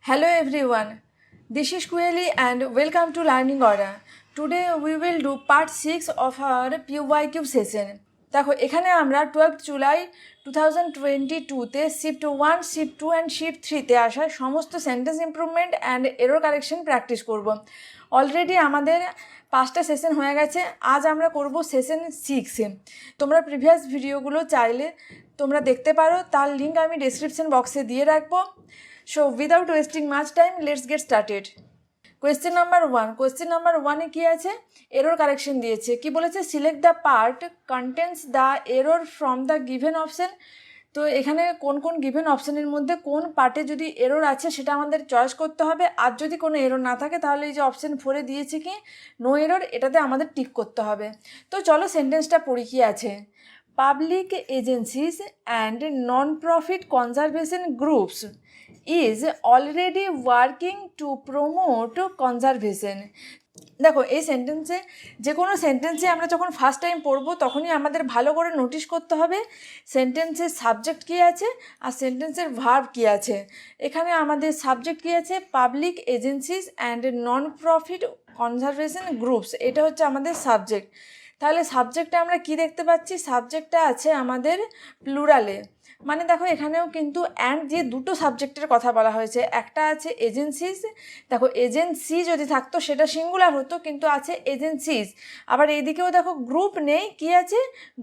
Hello everyone, this is Kueli and welcome to Learning Aura. Today we will do part 6 of our PYQ session. দেখো এখানে আমরা 12 July 2022-তে shift 1, shift 2 and shift 3-তে আসা সমস্ত sentence improvement and error correction practice করব। Already আমাদের 5টা সেশন হয়ে গেছে, আজ আমরা করব সেশন 6। তোমরা প্রিভিয়াস ভিডিওগুলো চাইলে তোমরা দেখতে পারো, তার লিঙ্ক আমি ডেসক্রিপশন বক্সে দিয়ে রাখবো। So without wasting much time, let's get started. Question number 1. Question number 1 কি আছে? Error correction দিয়েছে। কি বলেছে? Select the part contains the error from the given option. তো এখানে কোন কোন গিভেন অপশনের মধ্যে কোন পার্টে যদি এরর আছে সেটা আমাদের চয়েস করতে হবে। আর যদি কোনো এরর না থাকে তাহলে এই যে অপশন 4-এ দিয়েছে কি নো এরর, এটাতে আমাদের টিক করতে হবে। তো চলো সেন্টেন্সটা পড়ি কি আছে। Public agencies and non-profit conservation groups is already working to promote conservation. দেখো এই সেন্টেন্সে যে কোনো সেন্টেন্সে আমরা যখন ফার্স্ট টাইম পড়বো তখনই আমাদের ভালো করে নোটিশ করতে হবে সেন্টেন্সের সাবজেক্ট কী আছে আর সেন্টেন্সের ভার্ব কী আছে। এখানে আমাদের সাবজেক্ট কী আছে? Public agencies and non profit conservation groups, এটা হচ্ছে আমাদের সাবজেক্ট। তাহলে সাবজেক্টে আমরা কি দেখতে পাচ্ছি? সাবজেক্টটা আছে আমাদের প্লুরালে, মানে দেখো এখানেও কিন্তু অ্যান্ড দিয়ে দুটো সাবজেক্টের কথা বলা হয়েছে। একটা আছে এজেন্সিস, দেখো এজেন্সি যদি থাকতো সেটা সিঙ্গুলার হতো, কিন্তু আছে এজেন্সিস। আবার এইদিকেও দেখো গ্রুপ নেই, কি আছে?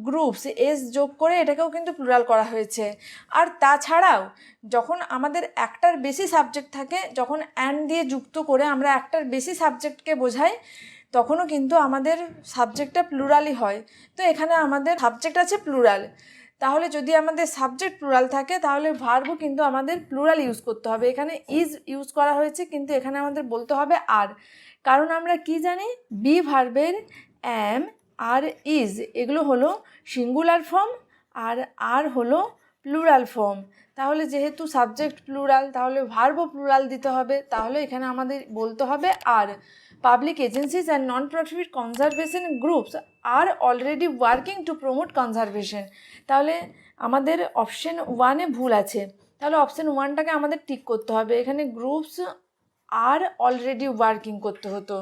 গ্রুপস, এস যোগ করে এটাকেও কিন্তু প্লুরাল করা হয়েছে। আর তাছাড়াও যখন আমাদের একটার বেশি সাবজেক্ট থাকে, যখন অ্যান্ড দিয়ে যুক্ত করে আমরা একটার বেশি সাবজেক্টকে বোঝাই, তখনও কিন্তু আমাদের সাবজেক্টটা প্লুরালই হয়। তো এখানে আমাদের সাবজেক্ট আছে প্লুরাল, তাহলে যদি আমাদের সাবজেক্ট প্লুরাল থাকে তাহলে ভার্বও কিন্তু আমাদের প্লুরাল ইউজ করতে হবে। এখানে ইজ ইউজ করা হয়েছে, কিন্তু এখানে আমাদের বলতে হবে আর, কারণ আমরা কি জানি বি ভার্বের অ্যাম আর ইজ এগুলো হলো সিঙ্গুলার ফর্ম আর হলো প্লুরাল ফর্ম। তাহলে যেহেতু সাবজেক্ট প্লুরাল তাহলে ভার্বও প্লুরাল দিতে হবে, তাহলে এখানে আমাদের বলতে হবে আর। Public agencies and non-profit conservation groups are already working to promote conservation. তাহলে আমাদের অপশন 1-এ ভুল আছে, তাহলে অপশন 1টাকে আমাদের টিক করতে হবে। এখানে গ্রুপস আর অলরেডি ওয়ার্কিং করতে হতো,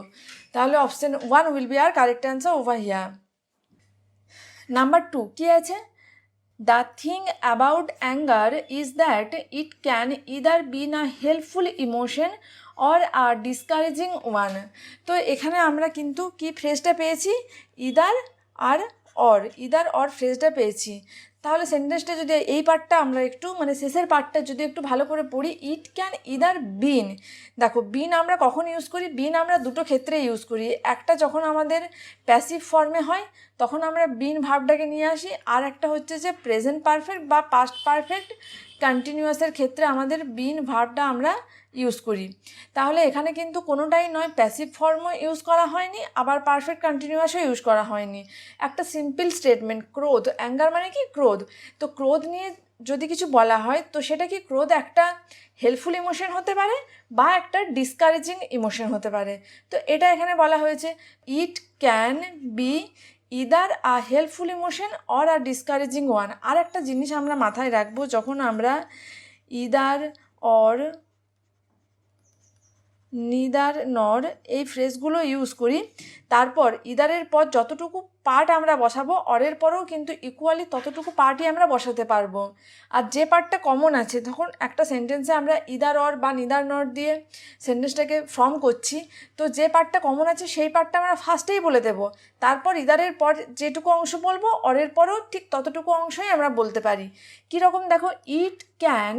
তাহলে option 1 will be R correct answer over here. Number 2 কি আছে? The thing about anger is that it can either be a helpful emotion or a discouraging one. তো এখানে আমরা কিন্তু কি ফ্রেজটা পেয়েছি? ইদার অর ফ্রেজটা পেয়েছি। তাহলে সেন্টেন্সটা যদি এই পার্টটা আমরা একটু মানে শেষের পার্টটা যদি একটু ভালো করে পড়ি, ইট ক্যান ইদার বিন। দেখো বিন আমরা কখন ইউজ করি? বিন আমরা দুটো ক্ষেত্রে ইউজ করি। একটা যখন আমাদের প্যাসিভ ফর্মে হয় তখন আমরা বিন ভার্বটাকে নিয়ে আসি, আর একটা হচ্ছে যে প্রেজেন্ট পারফেক্ট বা পাস্ট পারফেক্ট কন্টিনিউয়াসের ক্ষেত্রে আমাদের বিন ভার্বটা আমরা ইউজ করি। তাহলে এখানে কিন্তু কোনোটাই নয়, প্যাসিভ ফর্মও ইউজ করা হয়নি আবার পারফেক্ট কন্টিনিউয়াসও ইউজ করা হয়নি। একটা সিম্পল স্টেটমেন্ট, ক্রোধ, অ্যাঙ্গার মানে কি ক্রোধ। তো ক্রোধ নিয়ে যদি কিছু বলা হয় তো সেটা কি ক্রোধ একটা হেল্পফুল ইমোশন হতে পারে বা একটা ডিসকারেজিং ইমোশন হতে পারে। তো এটা এখানে বলা হয়েছে it can be either a helpful emotion or a discouraging one. আর একটা জিনিস আমরা মাথায় রাখবো, যখন আমরা ইদার অর নিদার নর এই ফ্রেজগুলো ইউজ করি, তারপর ইদারের পর যতটুকু পার্ট আমরা বসাবো অরের পরেও কিন্তু ইকুয়ালি ততটুকু পার্টই আমরা বসাতে পারবো। আর যে পার্টটা কমন আছে, তখন একটা সেন্টেন্সে আমরা ইদার অর বা নিদার নর দিয়ে সেন্টেন্সটাকে ফর্ম করছি, তো যে পার্টটা কমন আছে সেই পার্টটা আমরা ফার্স্টেই বলে দেবো। তারপর ইদারের পর যেটুকু অংশ বলবো অরের পরেও ঠিক ততটুকু অংশই আমরা বলতে পারি। কীরকম দেখো, ইট ক্যান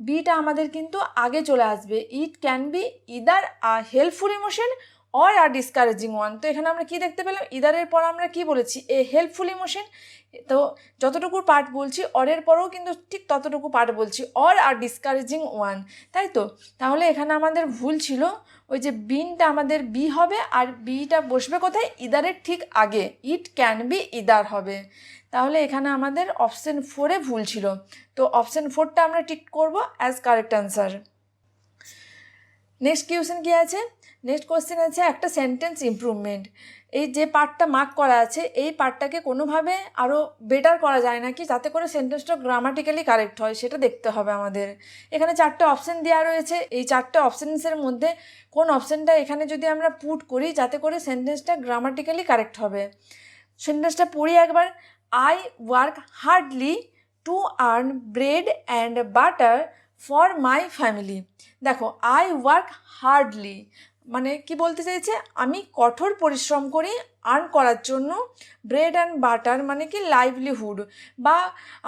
বিটা আমাদের কিন্তু আগে চলে আসবে। It can be either a helpful emotion or আর ডিসকারেজিং ওয়ান। তো এখানে আমরা কি দেখতে পেলাম? ইদারের পর আমরা কি বলেছি? এ হেল্পফুল ইমোশন। তো যতটুকু পার্ট বলছি অরের পরেও কিন্তু ঠিক ততটুকু পার্ট বলছি, অর আর ডিসকারেজিং ওয়ান, তাই তো? তাহলে এখানে আমাদের ভুল ছিল, ওই যে বিনটা আমাদের বি হবে আর বিটা বসবে কোথায়? ইদারের ঠিক আগে, ইট ক্যান বি ইদার হবে। তাহলে এখানে আমাদের অপশন 4-এ ভুল ছিল, তো অপশন 4টা আমরা টিক করব as correct answer. Next question কি আছে? নেক্সট কোয়েশ্চেন আছে একটা সেন্টেন্স ইমপ্রুভমেন্ট। এই যে পার্টটা মার্ক করা আছে এই পার্টটাকে কোনোভাবে আরও বেটার করা যায় নাকি যাতে করে সেন্টেন্সটা গ্রামাটিক্যালি কারেক্ট হয় সেটা দেখতে হবে আমাদের। এখানে 4টে অপশান দেওয়া রয়েছে, এই 4টে অপশানসের মধ্যে কোন অপশানটা এখানে যদি আমরা পুট করি যাতে করে সেন্টেন্সটা গ্রামাটিক্যালি কারেক্ট হবে। সেন্টেন্সটা পড়ি একবার। I work hardly to earn bread and butter for my family. দেখো আই ওয়ার্ক হার্ডলি মানে কি বলতে চাইছে, আমি কঠোর পরিশ্রম করি আর্ন করার জন্য, ব্রেড অ্যান্ড বাটার মানে কি লাইভলিহুড বা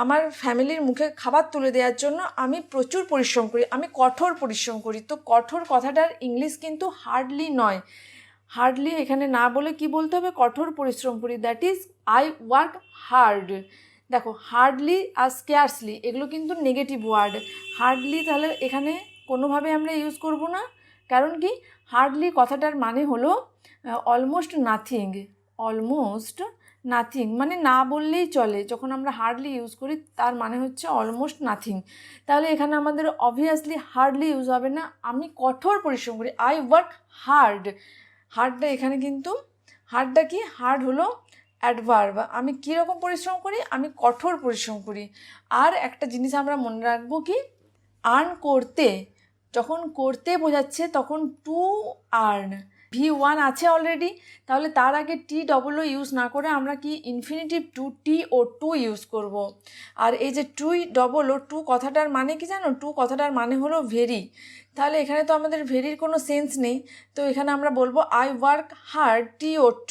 আমার ফ্যামিলির মুখে খাবার তুলে দেওয়ার জন্য আমি প্রচুর পরিশ্রম করি, আমি কঠোর পরিশ্রম করি। তো কঠোর কথাটার ইংলিশ কিন্তু হার্ডলি নয়, হার্ডলি এখানে না বলে কি বলতে হবে, কঠোর পরিশ্রম করি, that is I work hard. দেখো হার্ডলি আর স্কেয়ার্সলি এগুলো কিন্তু নেগেটিভ ওয়ার্ড। হার্ডলি তাহলে এখানে কোনোভাবে আমরা ইউজ করব না, কারণ কি হার্ডলি কথাটার মানে হলো অলমোস্ট নাথিং, অলমোস্ট নাথিং মানে না বললেই চলে। যখন আমরা হার্ডলি ইউজ করি তার মানে হচ্ছে অলমোস্ট নাথিং। তাহলে এখানে আমাদের অবভিয়াসলি হার্ডলি ইউজ হবে না, আমি কঠোর পরিশ্রম করি, আই ওয়ার্ক হার্ড। হার্ডটা এখানে কিন্তু হার্ডটা কি, হার্ড হলো অ্যাডভার্ব, আমি কীরকম পরিশ্রম করি, আমি কঠোর পরিশ্রম করি। আর একটা জিনিস আমরা মনে রাখবো কি, আর্ন করতে, যখন করতে বোঝাচ্ছে তখন টু আর্ন V1 আছে অলরেডি, তাহলে তার আগে TOO ইউজ না করে আমরা কি ইনফিনিটিভ টু TO2 ইউজ করব। আর এই যে TOO কথাটার মানে কি জানো, টু কথাটার মানে হলো ভেরি, তাহলে এখানে তো আমাদের ভেরির কোনো সেন্স নেই। তো এখানে আমরা বলবো I work hard TO2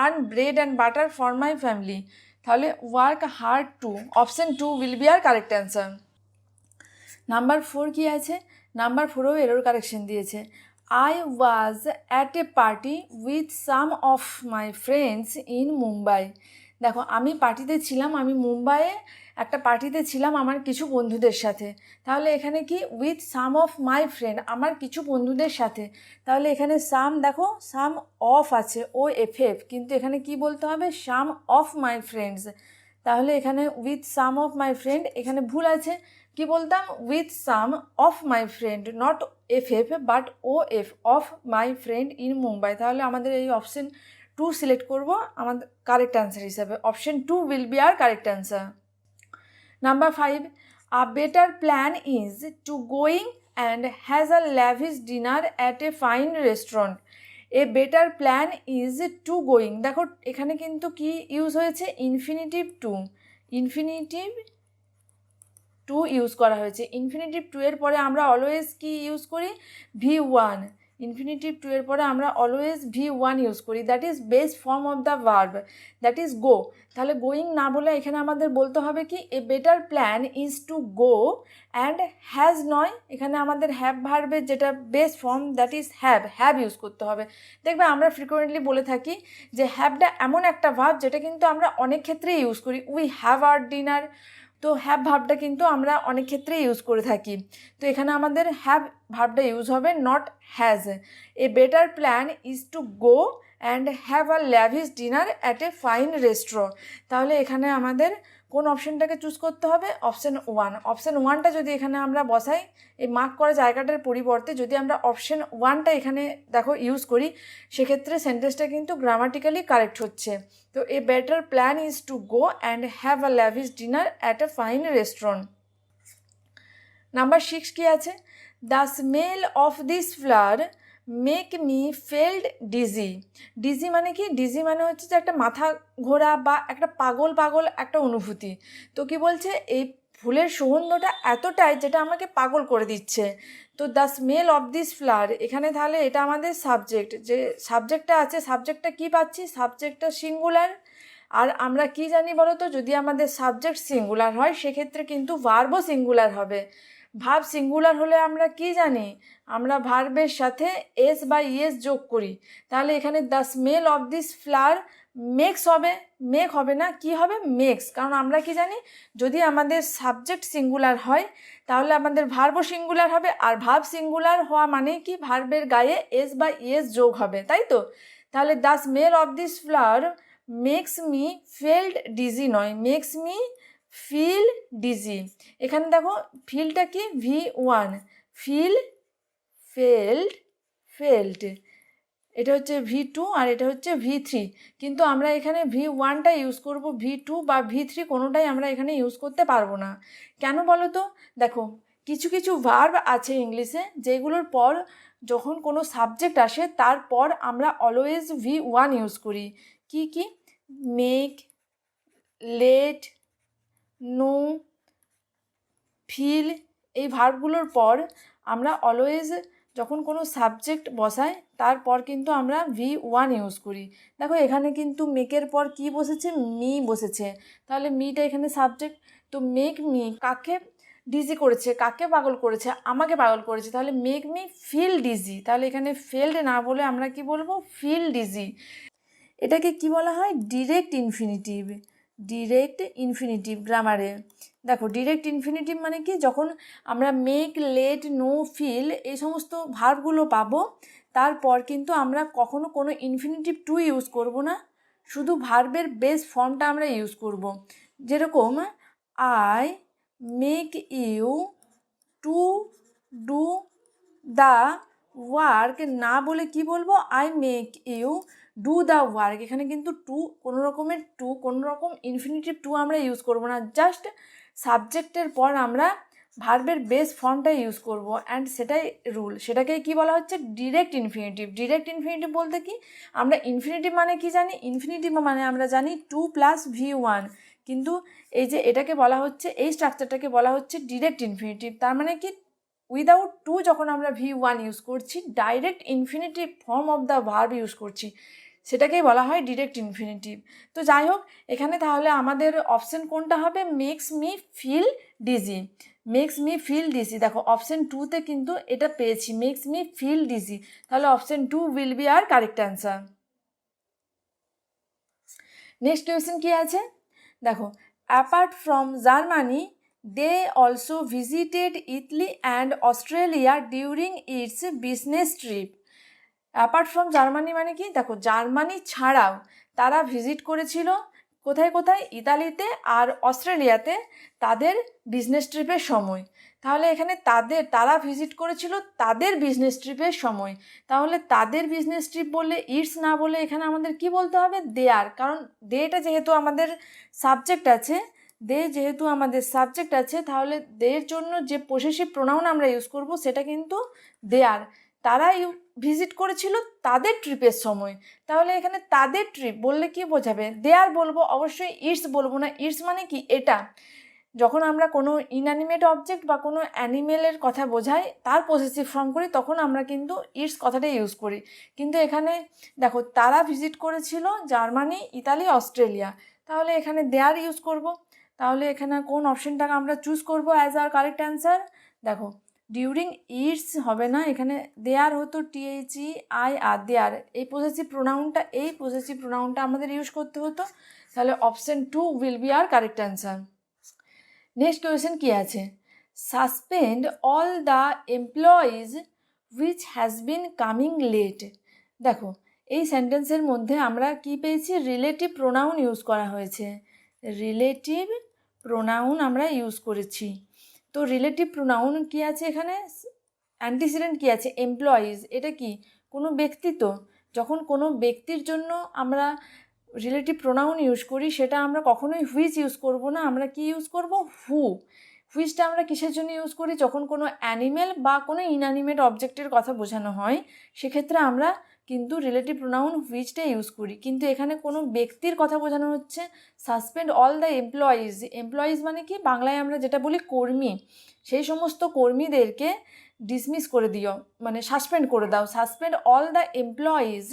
earn bread and butter for my family. তাহলে work hard to, option 2 will be R correct answer. Number 4 কি আছে, নাম্বার 4এও এরর কারেকশন দিয়েছে। I was at a party with some of my friends in Mumbai. দেখো আমি পার্টিতে ছিলাম, আমি মুম্বাইয়ে একটা পার্টিতে ছিলাম আমার কিছু বন্ধুদের সাথে। তাহলে এখানে কি with some of my friend, আমার কিছু বন্ধুদের সাথে। তাহলে এখানে সাম, দেখো সাম অফ আছে OFF, কিন্তু এখানে কি বলতে হবে, সাম অফ মাই ফ্রেন্ডস। তাহলে এখানে with some of my friend এখানে ভুল আছে, কি বলতাম with some of my friend, not FF but OF, of my friend in Mumbai. তাহলে আমাদের এই অপশন 2 সিলেক্ট করব আমাদের কারেক্ট অ্যান্সার হিসাবে, option 2 will be R correct answer. Number 5, a better plan is to going and has a lavish dinner at a fine restaurant. A better plan is to going, দেখো এখানে কিন্তু কি use হয়েছে, infinitive to, infinitive to use করা হয়েছে। Infinitive to এর পরে আমরা অলওয়েজ কি ইউজ করি, V1, ইনফিনিটিভ টু এর পরে আমরা অলওয়েজ V1 ইউজ করি, that is base form of the verb, that is গো। তাহলে গোয়িং না বলে এখানে আমাদের বলতে হবে কি, এ better plan is to go and has নয়, এখানে আমাদের হ্যাভ ভার্বের যেটা base form that is have use করতে হবে। দেখবে আমরা ফ্রিকোয়েন্টলি বলে থাকি যে হ্যাভটা এমন একটা ভার্ব যেটা কিন্তু আমরা অনেক ক্ষেত্রেই ইউজ করি, উই হ্যাভ আওয়ার ডিনার। তো হ্যাভ ভার্বটা কিন্তু আমরা অনেক ক্ষেত্রেই ইউজ করে থাকি, তো এখানে আমাদের হ্যাভ ভার্বটা ইউজ হবে, not has. A better plan is to go and have a lavish dinner at a fine restaurant. তাহলে এখানে আমাদের কোন অপশানটাকে চুজ করতে হবে, অপশান 1। অপশান 1টা যদি এখানে আমরা বসাই, এই মার্ক করা জায়গাটার পরিবর্তে যদি আমরা অপশান 1টা এখানে দেখো ইউজ করি, সেক্ষেত্রে সেন্টেন্সটা কিন্তু গ্রামাটিক্যালি কারেক্ট হচ্ছে। তো a better plan is to go and have a lavish dinner at a fine restaurant. Number 6 কি আছে, the smell of this flower make me felt dizzy. Dizzy মানে কি, ডিজি মানে হচ্ছে যে একটা মাথা ঘোরা বা একটা পাগল পাগল একটা অনুভূতি। তো কি বলছে, এই ফুলের সুগন্ধটা এতটাই যেটা আমাকে পাগল করে দিচ্ছে। তো the smell of this flower, এখানে তাহলে এটা আমাদের সাবজেক্ট, যে সাবজেক্টটা আছে সাবজেক্টটা কি পাচ্ছি, সাবজেক্টটা সিঙ্গুলার। আর আমরা কি জানি বলো তো, যদি আমাদের সাবজেক্ট সিঙ্গুলার হয় সেক্ষেত্রে কিন্তু ভার্বও সিঙ্গুলার হবে। ভার্ব সিঙ্গুলার হলে আমরা কি জানি, আমরা ভার্বের সাথে এস বা ইএস যোগ করি। তাহলে এখানে the smell of this flower makes হবে, মেক হবে না, কি হবে মেক্স, কারণ আমরা কি জানি যদি আমাদের সাবজেক্ট সিঙ্গুলার হয় তাহলে আমাদের ভার্বও সিঙ্গুলার হবে, আর ভার্ব সিঙ্গুলার হওয়া মানে কি ভার্বের গায়ে এস বা ইএস যোগ হবে, তাই তো। তাহলে the smell of this flower makes me felt dizzy নয়, মেক্স মি ফিল ডিজি। এখানে দেখো ফিলটা কি V1, ফিল ফেল্ড ফেল্ড, এটা হচ্ছে V2 আর এটা হচ্ছে V3, কিন্তু আমরা এখানে V1টা ইউজ করব, V2 বা V3 কোনোটাই আমরা এখানে ইউজ করতে পারবো না। কেন বলো তো? দেখো, কিছু কিছু ভার্ব আছে ইংলিশে যেগুলোর পর যখন কোনো সাবজেক্ট আসে তারপর আমরা অলওয়েজ V1 ইউজ করি। কি কি? মেক, লেট, নো, ফিল, এই ভার্বগুলোর পর আমরা অলওয়েজ যখন কোনো সাবজেক্ট বসাই তারপর কিন্তু আমরা V1 ইউজ করি। দেখো এখানে কিন্তু মেকের পর কি বসেছে? মি বসেছে, তাহলে মিটা এখানে সাবজেক্ট। তো মেক মি কাকে ডিজি করেছে? কাকে পাগল করেছে? আমাকে পাগল করেছে, তাহলে মেক মি ফিল ডিজি। তাহলে এখানে ফেলড না বলে আমরা কি বলবো? Feel dizzy. এটাকে কি বলা হয়? Direct infinitive. ডিরেক্ট ইনফিনিটিভ গ্রামারে। দেখো ডিরেক্ট ইনফিনিটিভ মানে কি? যখন আমরা মেক, লেট, নো, ফিল এই সমস্ত ভার্বগুলো পাবো তারপর কিন্তু আমরা কখনো কোনো ইনফিনিটিভ টু ইউজ করব না, শুধু ভার্বের বেস ফর্মটা আমরা ইউজ করব। যেরকম I make you to do the work না বলে কি বলবো? I make you do the work. এখানে কিন্তু কোনো রকম ইনফিনিটিভ টু আমরা ইউজ করব না, জাস্ট সাবজেক্টের পর আমরা ভার্বের বেস ফর্মটা ইউজ করব, অ্যান্ড সেটাই রুল। সেটাকেই কি বলা হচ্ছে? Direct infinitive. ডিরেক্ট ইনফিনিটিভ বলতে কি? আমরা ইনফিনিটিভ মানে কি জানি? ইনফিনিটিভ মানে আমরা জানি 2 + V1, কিন্তু এই যে এটাকে বলা হচ্ছে, এই স্ট্রাকচারটাকে বলা হচ্ছে ডিরেক্ট ইনফিনিটিভ। তার মানে কি? উইদাউট টু যখন আমরা V1 ইউজ করছি, direct infinitive form of the verb use করছি, সেটাকেই বলা হয় ডিরেক্ট ইনফিনিটিভ। তো যাই হোক, এখানে তাহলে আমাদের অপশন কোনটা হবে? Makes me feel dizzy. Makes me feel dizzy. দেখো অপশন 2তে কিন্তু এটা পেয়েছি, মেক্স মি ফিল ডিজি, তাহলে option 2 will be R correct answer. Next question কি আছে দেখো, apart from Germany they also visited Italy and Australia during its business trip. Apart from Germany মানে কি? দেখো জার্মানি ছাড়াও তারা ভিজিট করেছিল কোথায় কোথায়? ইতালিতে আর অস্ট্রেলিয়াতে তাদের বিজনেস ট্রিপের সময়। তাহলে এখানে তারা ভিজিট করেছিল তাদের বিজনেস ট্রিপের সময়, তাহলে তাদের বিজনেস ট্রিপ বললে ইটস না বলে এখানে আমাদের কি বলতে হবে? দেয়ার। কারণ দেটা যেহেতু আমাদের সাবজেক্ট আছে, যেহেতু আমাদের সাবজেক্ট আছে, তাহলে দের জন্য যে পসেসিভ প্রোনাউন আমরা ইউজ করব সেটা কিন্তু দেয়ার। তারা ভিজিট করেছিল তাদের ট্রিপের সময়, তাহলে এখানে তাদের ট্রিপ বললে কি বোঝাবে? দেয়ার বলবো, অবশ্যই ইটস বলবো না। ইটস মানে কি? এটা। যখন আমরা কোনো ইনঅ্যানিমেট অবজেক্ট বা কোনো অ্যানিমেলের কথা বোঝাই তার পসেসিভ ফর্ম করি তখন আমরা কিন্তু ইটস কথাটা ইউজ করি, কিন্তু এখানে দেখো তারা ভিজিট করেছিল জার্মানি, ইতালি, অস্ট্রেলিয়া, তাহলে এখানে দেয়ার ইউজ করব। তাহলে এখানে কোন অপশনটাকে আমরা চুজ করব অ্যাজ আর কারেক্ট অ্যান্সার? দেখো ডিউরিং ইটস হবে না, এখানে দেয়ার হতো, THEIR, দেয়ার। এই পসেসিভ প্রোনাউনটা আমাদের ইউজ করতে হতো, তাহলে option 2 will be R correct answer. Next question কি আছে, suspend all the employees which has been coming late. দেখো এই সেন্টেন্সের মধ্যে আমরা কি পেয়েছি? রিলেটিভ প্রোনাউন ইউজ করা হয়েছে, রিলেটিভ প্রোনাউন আমরা ইউজ করেছি। তো রিলেটিভ প্রোনাউন কি আছে এখানে? অ্যান্টিসিডেন্ট কি আছে? এমপ্লয়িজ। এটা কি? কোনো ব্যক্তি। তো যখন কোনো ব্যক্তির জন্য আমরা রিলেটিভ প্রোনাউন ইউজ করি সেটা আমরা কখনোই হুইচ ইউজ করব না, আমরা কি ইউজ করব? হু। হুইচটা আমরা কিসের জন্য ইউজ করি? যখন কোনো অ্যানিমেল বা কোনো ইনঅ্যানিমেট অবজেক্টের কথা বোঝানো হয় সেক্ষেত্রে আমরা কিন্তু রিলেটিভ প্রোনাউন হুইচটা ইউজ করি, কিন্তু এখানে কোনো ব্যক্তির কথা বোঝানো হচ্ছে। Suspend all the employees. Employees মানে কি? বাংলায় আমরা যেটা বলি কর্মী, সেই সমস্ত কর্মীদেরকে ডিসমিস করে দিও, মানে সাসপেন্ড করে দাও। Suspend all the employees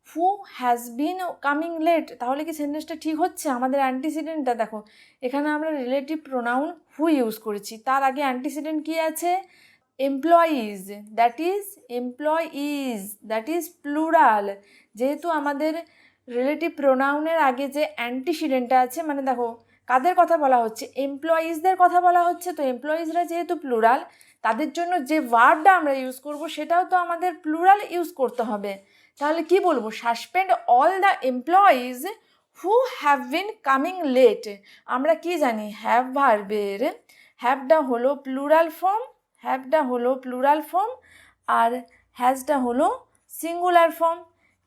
who has been coming late. তাহলে কি সেন্টেন্সটা ঠিক হচ্ছে? আমাদের অ্যান্টিসিডেন্টটা দেখো, এখানে আমরা রিলেটিভ প্রোনাউন হু ইউজ করেছি, তার আগে অ্যান্টিসিডেন্ট কি আছে? Employees, that is plural. যেহেতু আমাদের রিলেটিভ প্রোনাউনের আগে যে অ্যান্টিসিডেন্টটা আছে, মানে দেখো কাদের কথা বলা হচ্ছে? এমপ্লয়িজদের কথা বলা হচ্ছে। তো এমপ্লয়িজরা যেহেতু প্লুরাল, তাদের জন্য যে ভার্বটা আমরা ইউজ করব সেটাও তো আমাদের প্লুরাল ইউজ করতে হবে। তাহলে কি বলবো? Suspend all the employees who have been coming late. আমরা কি জানি? হ্যাভ ভার্বের হ্যাভটা হলো প্লুরাল ফর্ম আর হ্যাজটা হলো সিঙ্গুলার ফর্ম।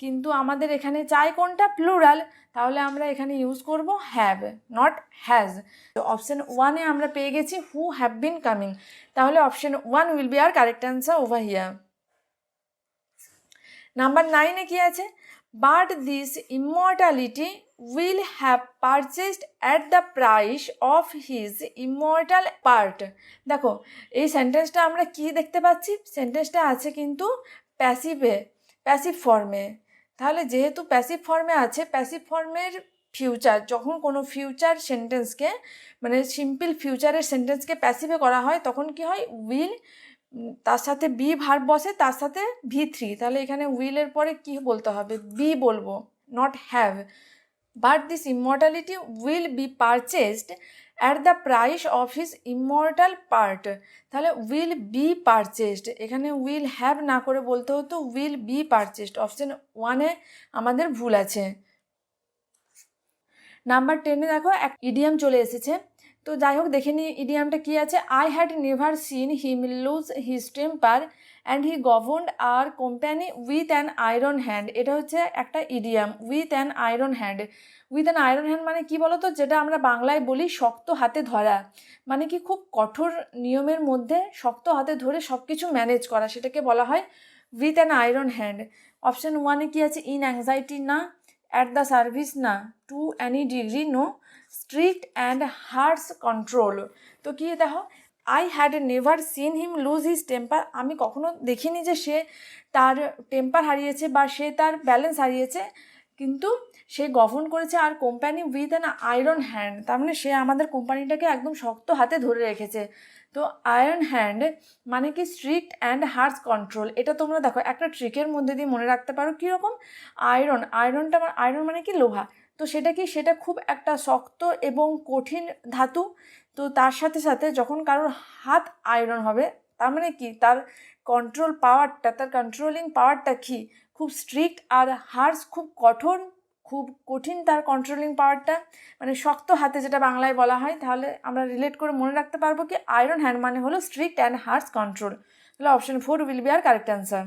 কিন্তু আমাদের এখানে চাই কোনটা, প্লুরাল, তাহলে আমরা এখানে ইউজ করব হ্যাভ, নট হ্যাজ। তো অপশন 1-এ আমরা পেয়ে গেছি হু হ্যাভ বিন কামিং, তাহলে option 1 will be R correct answer over here. Number 9-এ কি আছে, but this immortality will have purchased at the price of his immortal part. দেখো এই সেন্টেন্সটা আমরা কি দেখতে পাচ্ছি, সেন্টেন্সটা আছে কিন্তু প্যাসিভ ফর্মে। তাহলে যেহেতু প্যাসিভ ফর্মে আছে, প্যাসিভ ফর্মের ফিউচার, যখন কোনো ফিউচার সেন্টেন্সকে মানে সিম্পল ফিউচারের সেন্টেন্সকে প্যাসিভে করা হয় তখন কি হয়, উইল তার সাথে বি ভার্ব বসে, তার সাথে V3, তাহলে এখানে উইলের পরে কি বলতে হবে, বি বলবো, not have. But this immortality will be purchased at the price of his immortal part, তাহলে উইল বি পারচেসড, এখানে উইল হ্যাভ না করে বলতে হতো উইল বি পারচেসড। অপশন 1-এ আমাদের ভুল আছে। নাম্বার 10-এ দেখো এক ইডিয়াম চলে এসেছে, তো যাই হোক দেখে নিই ইডিয়ামটা কী আছে। I had never seen him lose his temper and he governed hour company with an iron hand. এটা হচ্ছে একটা idiom, with an iron hand. With an iron hand মানে কি বলো তো, যেটা আমরা বাংলায় বলি শক্ত হাতে ধরা, মানে কি খুব কঠোর নিয়মের মধ্যে শক্ত হাতে ধরে সব কিছু ম্যানেজ করা, সেটাকে বলা হয় with an iron hand. Option 1-এ কি আছে, ইন অ্যাংজাইটি না, অ্যাট দ্য সার্ভিস না, to any degree no, strict and harsh control. তো কি দেখো, I had never seen him lose his temper, আমি কখনো দেখিনি যে সে তার টেম্পার হারিয়েছে বা সে তার ব্যালেন্স হারিয়েছে, কিন্তু সে গভর্ন করেছে আর company with an iron hand, তার মানে সে আমাদের কোম্পানিটাকে একদম শক্ত হাতে ধরে রেখেছে। তো আয়রন হ্যান্ড মানে কি স্ট্রিক্ট অ্যান্ড হার্স কন্ট্রোল। এটা তোমরা দেখো একটা ট্রিকের মধ্যে দিয়ে মনে রাখতে পারো। কীরকম, আয়রন মানে কি লোহা, তো সেটা কি, সেটা খুব একটা শক্ত এবং কঠিন ধাতু, তো তার সাথে সাথে যখন কারোর হাত আয়রন হবে তার মানে কি তার কন্ট্রোল পাওয়ারটা, তার কন্ট্রোলিং পাওয়ারটা কি খুব স্ট্রিক্ট, আর হার্স খুব কঠোর, খুব কঠিন তার কন্ট্রোলিং পাওয়ারটা, মানে শক্ত হাতে যেটা বাংলায় বলা হয়। তাহলে আমরা রিলেট করে মনে রাখতে পারবো কি আয়রন হ্যান্ড মানে হলো স্ট্রিক্ট অ্যান্ড হার্স কন্ট্রোল, তাহলে option 4 will be R correct answer.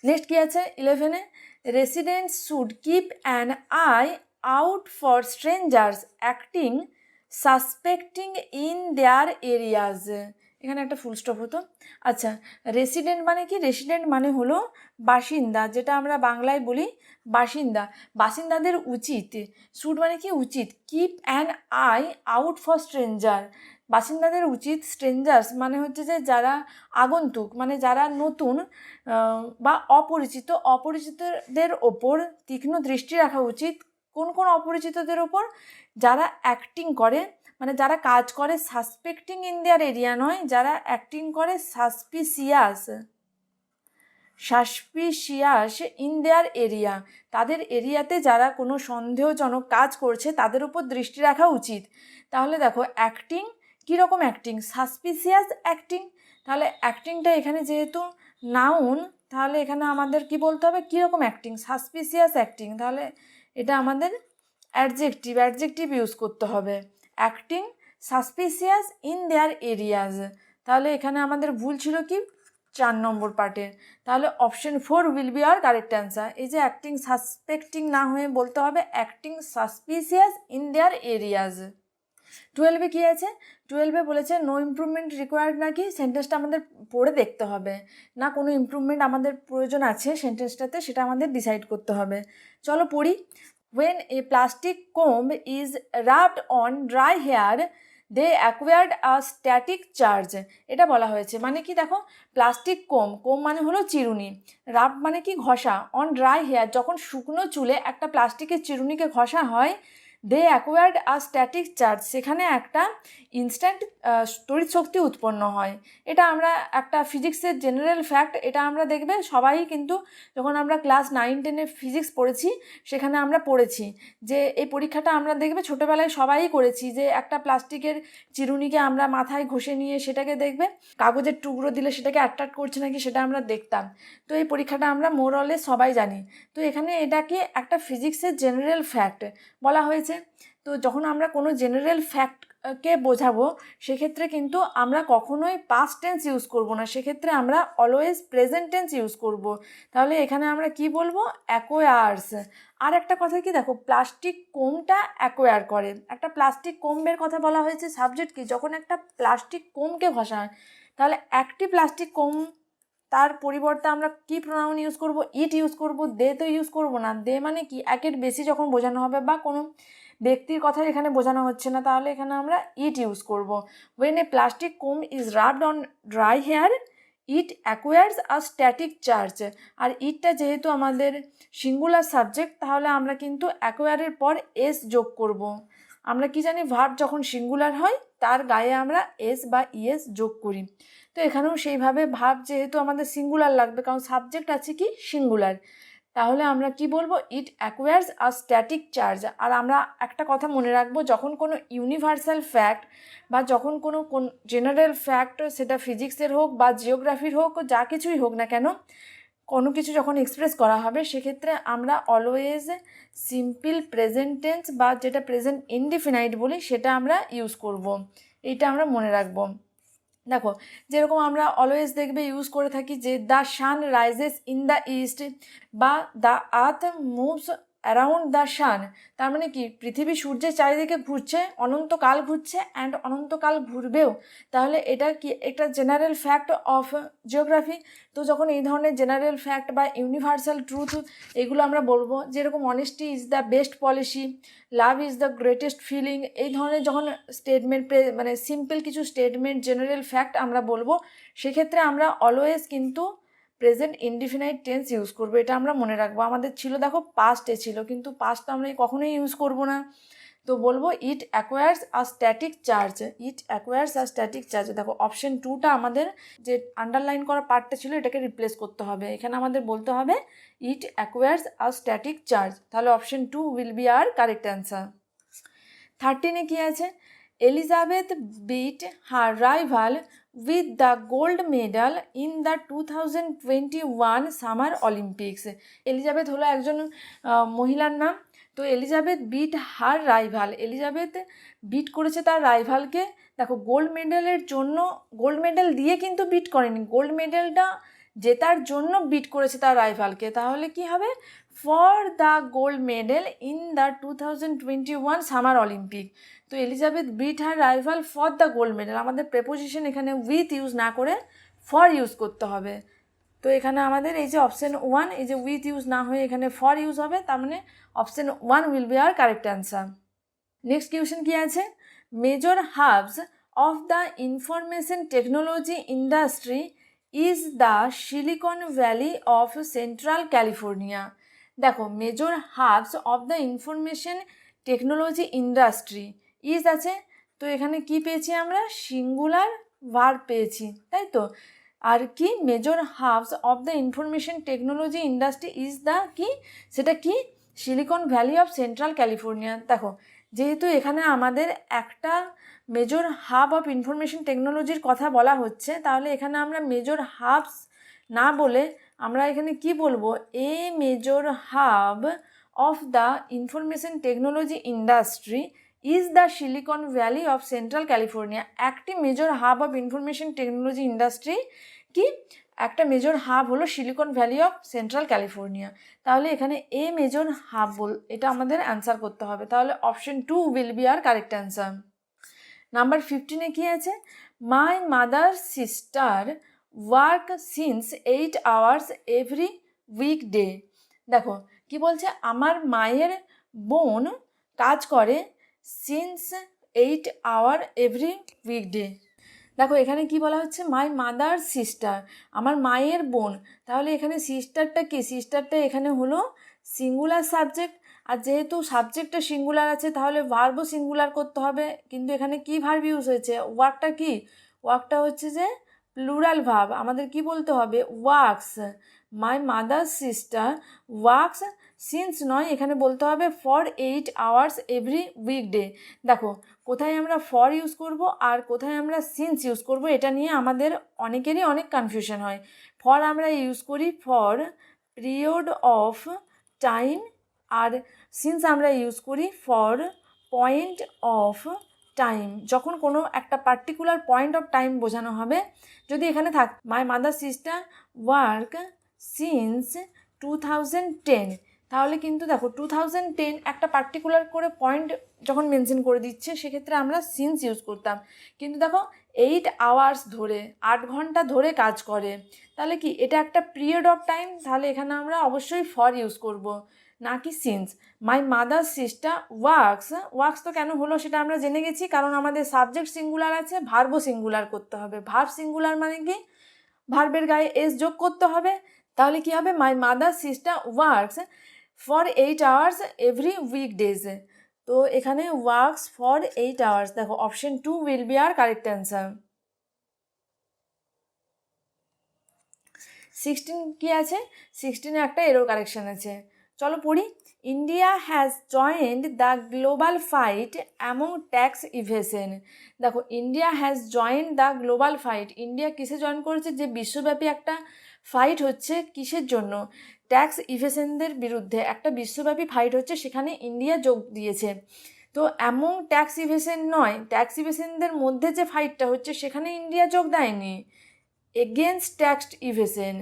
Next কি আছে 11-এ, residents should keep an eye out for strangers acting suspecting in their areas. এখানে একটা ফুল স্টপ হতো। আচ্ছা, রেসিডেন্ট মানে কি, রেসিডেন্ট মানে হলো বাসিন্দা, যেটা আমরা বাংলায় বলি বাসিন্দা, বাসিন্দাদের উচিত, শুড মানে কি উচিত, keep an eye out for stranger, বাসিন্দাদের উচিত, স্ট্রেঞ্জার্স মানে হচ্ছে যে যারা আগন্তুক, মানে যারা নতুন বা অপরিচিতদের ওপর তীক্ষ্ণ দৃষ্টি রাখা উচিত। কোন কোন অপরিচিতদের ওপর, যারা অ্যাক্টিং করে, মানে যারা কাজ করে সাসপেক্টিং ইন দেয়ার এরিয়া নয়, যারা অ্যাক্টিং করে সাসপিসিয়াস ইন দেয়ার এরিয়া, তাদের এরিয়াতে যারা কোনো সন্দেহজনক কাজ করছে তাদের উপর দৃষ্টি রাখা উচিত। তাহলে দেখো অ্যাক্টিং, কীরকম অ্যাক্টিং, সাসপিসিয়াস অ্যাক্টিং, তাহলে অ্যাক্টিংটা এখানে যেহেতু নাউন, তাহলে এখানে আমাদের কি বলতে হবে, কীরকম অ্যাক্টিং, সাসপিসিয়াস অ্যাক্টিং, তাহলে এটা আমাদের অ্যাডজেক্টিভ ইউজ করতে হবে, acting suspicious in their areas. তাহলে এখানে আমাদের ভুল ছিল কি 4 নম্বর পার্টে, তাহলে option 4 will be R correct answer. এই যে অ্যাক্টিং সাসপেক্টিং না হয়ে বলতে হবে acting suspicious in their areas. 12-এ কী আছে, 12-এ বলেছে নো ইমপ্রুভমেন্ট রিকোয়ার্ড, নাকি সেন্টেন্সটা আমাদের পড়ে দেখতে হবে, না কোনো ইমপ্রুভমেন্ট আমাদের প্রয়োজন আছে সেন্টেন্সটাতে, সেটা আমাদের ডিসাইড করতে হবে। চলো পড়ি। When a plastic comb is rubbed on dry hair, they acquired a static charge. এটা বলা হয়েছে, মানে কি দেখো প্লাস্টিক কোম মানে হলো চিরুনি, রাব মানে কি ঘষা, অন ড্রাই হেয়ার যখন শুকনো চুলে একটা প্লাস্টিকের চিরুনিকে ঘষা হয়, দে অ্যাকোয়ার্ড আ স্ট্যাটিক চার্জ, সেখানে একটা ইনস্ট্যান্ট তড়িৎ শক্তি উৎপন্ন হয়। এটা আমরা একটা ফিজিক্সের জেনারেল ফ্যাক্ট, এটা আমরা দেখবে সবাই কিন্তু যখন আমরা ক্লাস 9-10-এ ফিজিক্স পড়েছি সেখানে আমরা পড়েছি যে এই পরীক্ষাটা আমরা দেখবে ছোটোবেলায় সবাই করেছি, যে একটা প্লাস্টিকের চিরুনিকে আমরা মাথায় ঘষে নিয়ে সেটাকে দেখবে কাগজের টুকরো দিলে সেটাকে অ্যাট্রাক্ট করছে নাকি সেটা আমরা দেখতাম। তো এই পরীক্ষাটা আমরা মোরলে সবাই জানি। তো এখানে এটাকে একটা ফিজিক্সের জেনারেল ফ্যাক্ট বলা হয়েছে। তো যখন আমরা কোনো জেনারেল ফ্যাক্ট কে বোঝাবো সেক্ষেত্রে কিন্তু আমরা কখনোই পাস্ট টেন্স ইউজ করব না, সেক্ষেত্রে আমরা অলওয়েজ প্রেজেন্ট টেন্স ইউজ করব। তাহলে এখানে আমরা কি বলবো, অ্যাকোয়ার্স। আর একটা কথা কি, দেখো প্লাস্টিক কোমটা অ্যাকোয়ার করে, একটা প্লাস্টিক কোম্বের কথা বলা হয়েছে, সাবজেক্ট কি, যখন একটা প্লাস্টিক কোমকে ভাসা হয় তাহলে একটি প্লাস্টিক কোম, তার পরিবর্তে আমরা কি প্রোনাউন ইউজ করব, ইট ইউজ করব, দে তো ইউজ করব না। দে মানে কি, একের বেশি যখন বোঝানো হবে বা কোনো ব্যক্তির কথা এখানে বোঝানো হচ্ছে না, তাহলে এখানে আমরা ইট ইউজ করব। When a plastic comb is rubbed on dry hair it acquires a static charge. আর ইটটা যেহেতু আমাদের সিঙ্গুলার সাবজেক্ট, তাহলে আমরা কিন্তু অ্যাকোয়ারের পর এস যোগ করব। আমরা কি জানি, ভার্ব যখন সিঙ্গুলার হয় তার গায়ে আমরা এস বা ইএস যোগ করি। তো এখানেও সেইভাবে ভার্ব যেহেতু আমাদের সিঙ্গুলার লাগবে, কারণ সাবজেক্ট আছে কি সিঙ্গুলার, তাহলে আমরা কি বলবো, ইট অ্যাকোয়ার্স আ স্ট্যাটিক চার্জ। আর আমরা একটা কথা মনে রাখবো, যখন কোনো ইউনিভার্সাল ফ্যাক্ট বা যখন কোনো জেনারেল ফ্যাক্ট, সেটা ফিজিক্সের হোক বা জিওগ্রাফির হোক, যা কিছুই হোক না কেন, কোনো কিছু যখন এক্সপ্রেস করা হবে সেক্ষেত্রে আমরা অলওয়েজ সিম্পল প্রেজেন্ট টেন্স বা যেটা প্রেজেন্ট ইনডিফিনাইট বলি সেটা আমরা ইউজ করব। এইটা আমরা মনে রাখবো। দেখো যেরকম আমরা অলওয়েজ দেখবে ইউজ করে থাকি যে the sun rises in the east বা the earth moves around the sun, তার মানে কি, পৃথিবী সূর্যের চারিদিকে ঘুরছে, অনন্তকাল ঘুরছে অ্যান্ড অনন্তকাল ঘুরবেও। তাহলে এটা কি একটা জেনারেল ফ্যাক্ট অফ জিওগ্রাফি। তো যখন এই ধরনের জেনারেল ফ্যাক্ট বা ইউনিভার্সাল ট্রুথ এগুলো আমরা বলবো, যেরকম honesty is the best policy, love is the greatest feeling, এই ধরনের যখন স্টেটমেন্ট মানে সিম্পল কিছু স্টেটমেন্ট জেনারেল ফ্যাক্ট আমরা বলবো, সেক্ষেত্রে আমরা অলওয়েজ কিন্তু প্রেজেন্ট ইনডিফিনাইট টেন্স ইউজ করবো। এটা আমরা মনে রাখবো। আমাদের ছিল দেখো পাস্টে ছিল, কিন্তু পাস্ট তো আমরা কখনোই ইউজ করবো না। তো বলবো ইট acquires a static charge, it acquires a static charge. দেখো অপশন 2টা আমাদের যে আন্ডারলাইন করা পার্টটা ছিল এটাকে রিপ্লেস করতে হবে, এখানে আমাদের বলতে হবে it acquires a static charge. তাহলে option 2 will be R correct answer. 13-এ কী আছে, Elizabeth beat her rival with the gold medal in the 2021 summer Olympics. Elizabeth হলো একজন মহিলার নাম। তো Elizabeth beat her rival, Elizabeth beat করেছে তার রাইভালকে। দেখো গোল্ড মেডেলের জন্য, গোল্ড মেডেল দিয়ে কিন্তু বিট করেনি, গোল্ড মেডেলটা জেতার জন্য বিট করেছে তার রাইভালকে। তাহলে কি হবে, for the gold medal in the 2021 summer Olympic. তো Elizabeth beat her rival for the gold medal, আমাদের প্রেপোজিশন এখানে উইথ ইউজ না করে ফর ইউজ করতে হবে। তো এখানে আমাদের এই যে অপশন 1, এই যে উইথ ইউজ না হয়ে এখানে ফর ইউজ হবে, তার মানে option 1 will be R correct answer. Next question কি আছে, major hubs of the information technology industry is the Silicon Valley of central California. দেখো major hubs of the information technology industry is আছে, তো এখানে কি পেয়েছি আমরা, সিঙ্গুলার ভার্ব পেয়েছি, তাই তো। আর কি, major hubs of the information technology industry is the কি, সেটা কি, Silicon Valley of central California. দেখো যেহেতু এখানে আমাদের একটা মেজর হাব অফ ইনফরমেশন টেকনোলজির কথা বলা হচ্ছে, তাহলে এখানে আমরা মেজর হাবস না বলে আমরা এখানে কি বলবো, a major hub of the information technology industry is the Silicon Valley of central California. একটি major hub of information technology industry কি, একটা মেজর হাব হলো Silicon Valley of central California. তাহলে এখানে এ মেজর হাব এটা আমাদের অ্যান্সার করতে হবে। তাহলে option 2 will be R correct answer. Number 15-এ কি আছে, my mother sister work since 8 hours every weekday. দেখো কি বলছে, আমার মায়ের বোন কাজ করে সিন্স 8 hours এভরি উইকডে। দেখো এখানে কি বলা হচ্ছে, মাই মাদার সিস্টার, আমার মায়ের বোন। তাহলে এখানে সিস্টারটা কি, সিস্টারটা এখানে হলো সিঙ্গুলার সাবজেক্ট, আর যেহেতু সাবজেক্টটা সিঙ্গুলার আছে তাহলে ভার্বও সিঙ্গুলার করতে হবে। কিন্তু এখানে কি ভার্ব ইউজ হয়েছে, ওয়ার্কটা কি, ওয়ার্কটা হচ্ছে যে প্লুরাল ভার্ব, আমাদের কি বলতে হবে, ওয়ার্কস। মাই মাদার সিস্টার ওয়ার্কস সিন্স নয়, এখানে বলতে হবে ফর 8 hours এভরি উইকডে। দেখো কোথায় আমরা ফর ইউজ করব আর কোথায় আমরা সিন্স ইউজ করব, এটা নিয়ে আমাদের অনেকেরই অনেক কনফিউশন হয়। ফর আমরা ইউজ করি ফর পিরিয়ড অফ টাইম, আর সিন্স আমরা ইউজ করি ফর পয়েন্ট অফ টাইম, যখন কোনো একটা পার্টিকুলার পয়েন্ট অফ টাইম বোঝানো হবে, যদি এখানে থাক মাই মাদার সিস্টার ওয়ার্ক সিন্স 2010, তাহলে কিন্তু দেখো 2010 একটা পার্টিকুলার করে পয়েন্ট যখন মেনশন করে দিচ্ছে সেক্ষেত্রে আমরা সিন্স ইউজ করতাম। কিন্তু দেখো 8 আওয়ার্স ধরে, 8 ঘন্টা ধরে কাজ করে, তাহলে কি এটা একটা পিরিয়ড অফ টাইম, তাহলে এখানে আমরা অবশ্যই ফর ইউজ করব, না কি সিন্স। মাই মাদার সিস্টার ওয়ার্কস তো কেন হলো সেটা আমরা জেনে গেছি, কারণ আমাদের সাবজেক্ট সিঙ্গুলার আছে, ভার্বও সিঙ্গুলার করতে হবে। ভার্ব সিঙ্গুলার মানে কি ভার্বের গায়ে এস যোগ করতে হবে, তাহলে কি হবে my mother sister works for 8 hours every weekdays. তো এখানে ওয়ার্কস ফর 8 আওয়ার্স, দেখো option 2 will be R correct answer. 16 কি আছে, 16-এ একটা এরর কারেকশন আছে, চলো পড়ি। India has joined the global fight among tax evasion. দেখো India has joined the global fight, India কিসে জয়েন করেছে, যে বিশ্বব্যাপী একটা ফাইট হচ্ছে কিসের জন্য, ট্যাক্স ইভেশনদের বিরুদ্ধে একটা বিশ্বব্যাপী ফাইট হচ্ছে, সেখানে ইন্ডিয়া যোগ দিয়েছে। তো অ্যামং ট্যাক্স ইভেশন নয়, ট্যাক্স ইভেশনদের মধ্যে যে ফাইটটা হচ্ছে সেখানে ইন্ডিয়া যোগ দেয়নি, এগেনস্ট ট্যাক্স ইভেশন,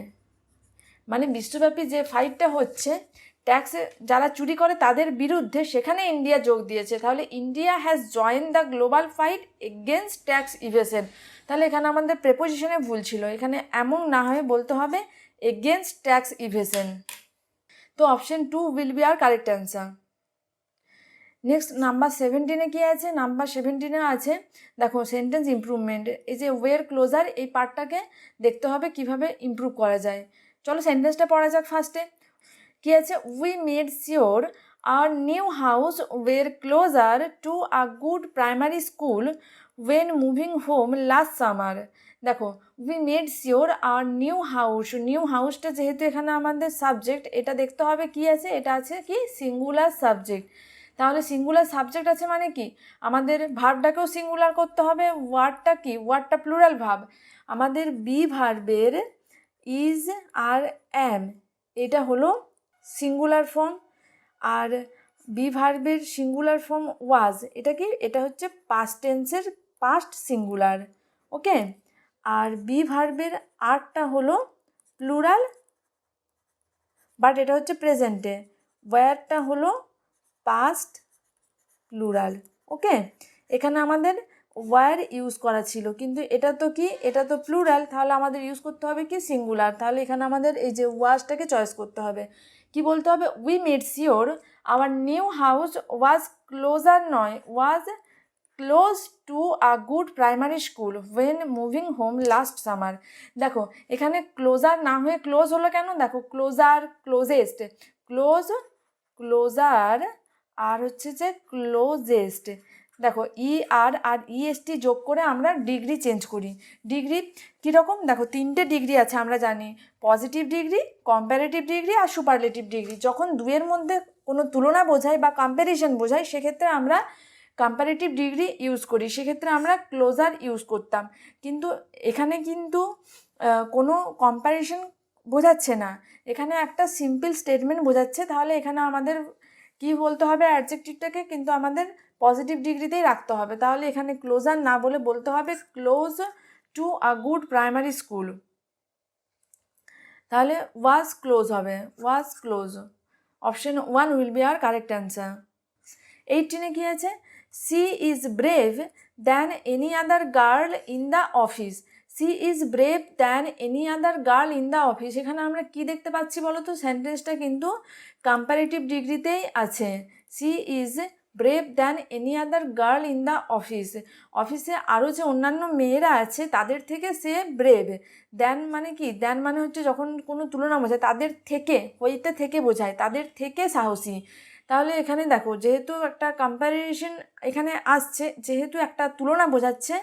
মানে বিশ্বব্যাপী যে ফাইটটা হচ্ছে ট্যাক্সে যারা চুরি করে তাদের বিরুদ্ধে, সেখানে ইন্ডিয়া যোগ দিয়েছে। তাহলে India has join the global fight against tax evasion, তাহলে এখানে আমাদের প্রেপোজিশনে ভুল ছিল, এখানে এমন না হয়ে বলতে হবে এগেনস্ট ট্যাক্স ইভেশন। তো option 2 will be R correct answer. Next number 17-এ কী আছে, নাম্বার 17-এ আছে দেখো সেন্টেন্স ইমপ্রুভমেন্ট, এই যে ওয়ের ক্লোজার এই পার্টটাকে দেখতে হবে কিভাবে ইমপ্রুভ করা যায়। চলো সেন্টেন্সটা পড়া যাক। ফার্স্টে কী আছে, we made sure our new house were closer to a good primary school when moving home last summer. দেখো we made sure our new হাউসটা যেহেতু এখানে আমাদের সাবজেক্ট, এটা দেখতে হবে কি আছে, এটা আছে কি সিঙ্গুলার সাবজেক্ট, তাহলে সিঙ্গুলার সাবজেক্ট আছে মানে কি আমাদের ভার্বটাকেও সিঙ্গুলার করতে হবে, ওয়ার্ডটা কি, ওয়ার্ডটা প্লুরাল ভার্ব, আমাদের বি ভার্বের ইজ আর অ্যাম এটা হলো সিঙ্গুলার ফর্ম, আর বি ভার্বের সিঙ্গুলার ফর্ম ওয়াজ, এটা কি, এটা হচ্ছে পাস্ট টেন্সের পাস্ট সিঙ্গুলার, ওকে। আর বি ভার্বের আরটা হলো প্লুরাল বাট এটা হচ্ছে প্রেজেন্টে, ওয়ারটা হলো পাস্ট প্লুরাল, ওকে। এখানে আমাদের ওয়ার ইউজ করা ছিল, কিন্তু এটা তো কি, এটা তো প্লুরাল, তাহলে আমাদের ইউজ করতে হবে কি সিঙ্গুলার, তাহলে এখানে আমাদের এই যে ওয়াজটাকে চয়েস করতে হবে। কি বলতে হবে, we made sure our new house was closer, নয় was close to a good primary school when moving home last summer. দেখো এখানে ক্লোজার না হয়ে ক্লোজ হলো কেন, দেখো ক্লোজার, ক্লোজেস্ট, ক্লোজার আর হচ্ছে যে ক্লোজেস্ট, দেখো ই আর ইএসটি যোগ করে আমরা ডিগ্রি চেঞ্জ করি। ডিগ্রি কীরকম, দেখো 3টে ডিগ্রি আছে আমরা জানি, পজিটিভ ডিগ্রি, কম্প্যারেটিভ ডিগ্রি আর সুপারলেটিভ ডিগ্রি। যখন দুয়ের মধ্যে কোনো তুলনা বোঝায় বা কম্প্যারিজন বোঝায় সেক্ষেত্রে আমরা কম্প্যারেটিভ ডিগ্রি ইউজ করি, সেক্ষেত্রে আমরা ক্লোজার ইউজ করতাম। কিন্তু এখানে কিন্তু কোনো কম্প্যারিজন বোঝাচ্ছে না, এখানে একটা সিম্পল স্টেটমেন্ট বোঝাচ্ছে, তাহলে এখানে আমাদের কি বলতে হবে, অ্যাডজেক্টিভটাকে কিন্তু আমাদের পজিটিভ ডিগ্রিতেই রাখতে হবে, তাহলে এখানে ক্লোজার না বলে বলতে হবে close to a good primary school, তাহলে ওয়াজ ক্লোজ হবে, was close. Option 1 will be R correct answer. 18-এ কী আছে, she is brave than any other girl in the office, she is brave than any other girl in the office, এখানে আমরা কি দেখতে পাচ্ছি বলো তো, সেন্টেন্সটা কিন্তু কম্প্যারেটিভ ডিগ্রিতেই আছে। She is brave than any other girl in the office, অফিসে আরও যে অন্যান্য মেয়েরা আছে তাদের থেকে সে ব্রেভ, দ্যান মানে কি, দ্যান মানে হচ্ছে যখন কোনো তুলনা বোঝায়, তাদের থেকে, হইতে থেকে বোঝায়, তাদের থেকে সাহসী, তাহলে এখানে দেখো যেহেতু একটা কম্প্যারিজন এখানে আসছে, যেহেতু একটা তুলনা বোঝাচ্ছে,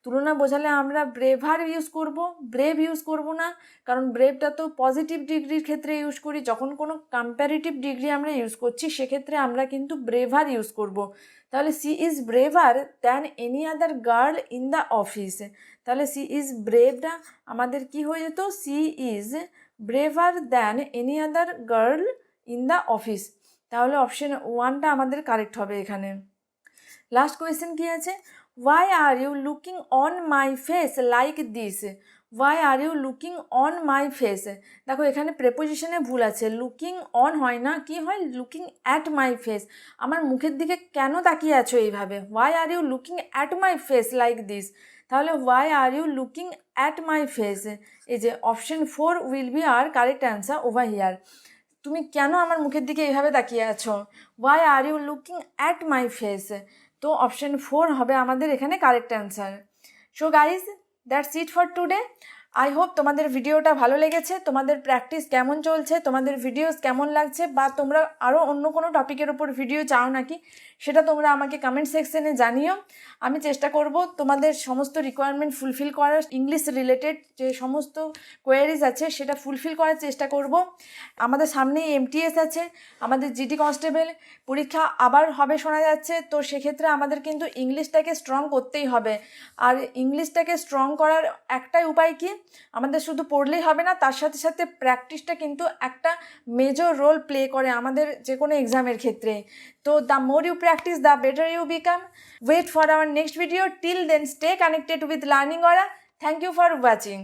তুলনা বোঝালে আমরা ব্রেভার ইউজ করব, ব্রেভ ইউজ করব না, কারণ ব্রেভটা তো পজিটিভ ডিগ্রির ক্ষেত্রে ইউজ করি, যখন কোনো কম্প্যারেটিভ ডিগ্রি আমরা ইউজ করছি সেক্ষেত্রে আমরা কিন্তু ব্রেভার ইউজ করব। তাহলে she is braver than any other girl in the office, তাহলে সি ইজ ব্রেভটা আমাদের কি হয়ে যেত, she is braver than any other girl in the office, তাহলে অপশন 1টা আমাদের কারেক্ট হবে এখানে। লাস্ট কোয়েশ্চেন কি আছে, Why are you looking on my face like this? Why are you looking on my face? দেখো এখানে প্রেপোজিশনে ভুল আছে, লুকিং অন হয় না, কি হয় লুকিং অ্যাট মাই ফেস। আমার মুখের দিকে কেন তাকিয়ে আছো এইভাবে? Why are you looking at my face like this? তাহলে why are you looking at my face, এই যে option 4 will be R correct answer over here. তুমি কেন আমার মুখের দিকে এইভাবে তাকিয়ে আছো? Why are you looking at my face, তো অপশন 4 হবে আমাদের এখানে correct answer. So guys, that's it for today. I hope তোমাদের ভিডিওটা ভালো লেগেছে, তোমাদের প্র্যাকটিস কেমন চলছে, তোমাদের ভিডিওস কেমন লাগছে, বা তোমরা আরও অন্য কোনো টপিকের ওপর ভিডিও চাও নাকি সেটা তোমরা আমাকে কমেন্ট সেকশনে জানিও। আমি চেষ্টা করব তোমাদের সমস্ত রিকোয়ারমেন্ট ফুলফিল করার, ইংলিশ রিলেটেড যে সমস্ত কোয়ারিজ আছে সেটা ফুলফিল করার চেষ্টা করব। আমাদের সামনেই এমটিএস আছে, আমাদের জিডি কনস্টেবল পরীক্ষা আবার হবে শোনা যাচ্ছে, তো সেক্ষেত্রে আমাদের কিন্তু ইংলিশটাকে স্ট্রং করতেই হবে। আর ইংলিশটাকে স্ট্রং করার একটাই উপায় কি, আমাদের শুধু পড়লেই হবে না, তার সাথে সাথে প্র্যাকটিসটা কিন্তু একটা মেজর রোল প্লে করে আমাদের যে কোনো এক্সামের ক্ষেত্রে। তো the more you practise the better you become. Wait for our next video, till then stay connected with Learning Aura. Thank you for watching.